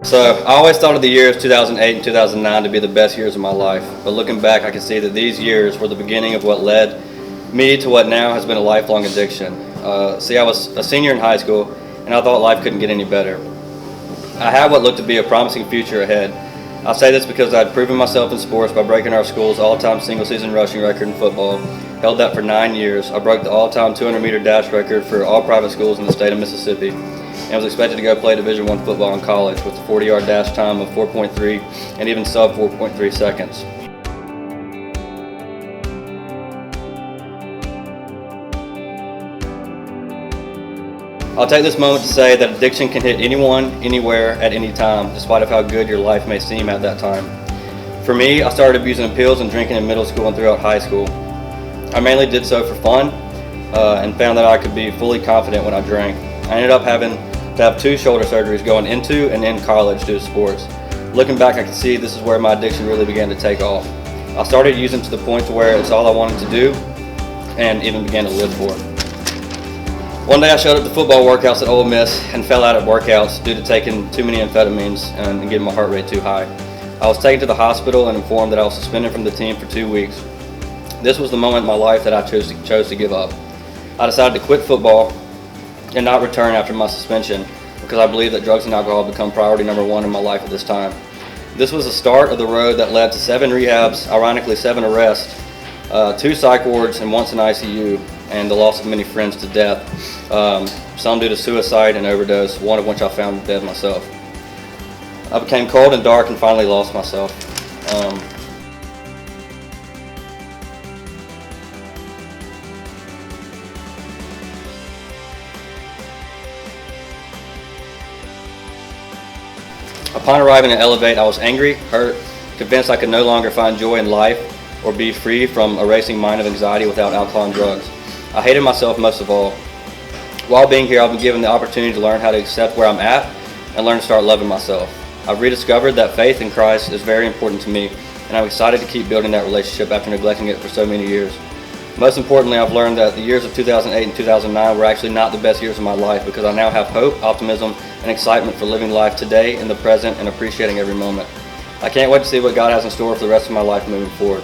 So I always thought of the years 2008 and 2009 to be the best years of my life, but looking back I can see that these years were the beginning of what led me to what now has been a lifelong addiction. I was a senior in high school and I thought life couldn't get any better. I had what looked to be a promising future ahead. I say this because I had proven myself in sports by breaking our school's all-time single-season rushing record in football, held that for 9 years. I broke the all-time 200-meter dash record for all private schools in the state of Mississippi, and was expected to go play Division I football in college with a 40-yard dash time of 4.3 and even sub 4.3 seconds. I'll take this moment to say that addiction can hit anyone, anywhere, at any time, despite of how good your life may seem at that time. For me, I started abusing pills and drinking in middle school and throughout high school. I mainly did so for fun and found that I could be fully confident when I drank. I ended up having to have 2 shoulder surgeries going into and in college due to sports. Looking back, I can see this is where my addiction really began to take off. I started using to the point to where it's all I wanted to do and even began to live for it. One day I showed up to football workouts at Ole Miss and fell out at workouts due to taking too many amphetamines and getting my heart rate too high. I was taken to the hospital and informed that I was suspended from the team for 2 weeks. This was the moment in my life that I chose to give up. I decided to quit football and not return after my suspension because I believe that drugs and alcohol become priority number 1 in my life at this time. This was the start of the road that led to 7 rehabs, ironically 7 arrests, 2 psych wards, and once in ICU, and the loss of many friends to death, some due to suicide and overdose, one of which I found dead myself. I became cold and dark and finally lost myself. Upon arriving at Elevate, I was angry, hurt, convinced I could no longer find joy in life or be free from a racing mind of anxiety without alcohol and drugs. I hated myself most of all. While being here, I've been given the opportunity to learn how to accept where I'm at and learn to start loving myself. I've rediscovered that faith in Christ is very important to me, and I'm excited to keep building that relationship after neglecting it for so many years. Most importantly, I've learned that the years of 2008 and 2009 were actually not the best years of my life because I now have hope, optimism, and excitement for living life today in the present and appreciating every moment. I can't wait to see what God has in store for the rest of my life moving forward.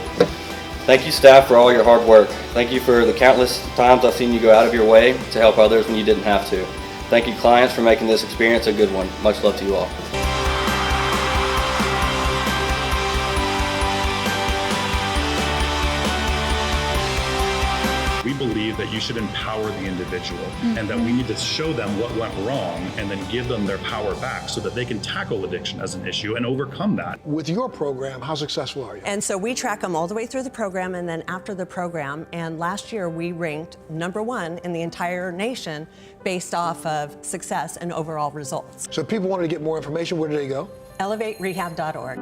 Thank you, staff, for all your hard work. Thank you for the countless times I've seen you go out of your way to help others when you didn't have to. Thank you, clients, for making this experience a good one. Much love to you all. We believe that you should empower the individual and that we need to show them what went wrong and then give them their power back so that they can tackle addiction as an issue and overcome that. With your program, how successful are you? And so we track them all the way through the program and then after the program. And last year we ranked #1 in the entire nation based off of success and overall results. So if people wanted to get more information, where do they go? ElevateRehab.org.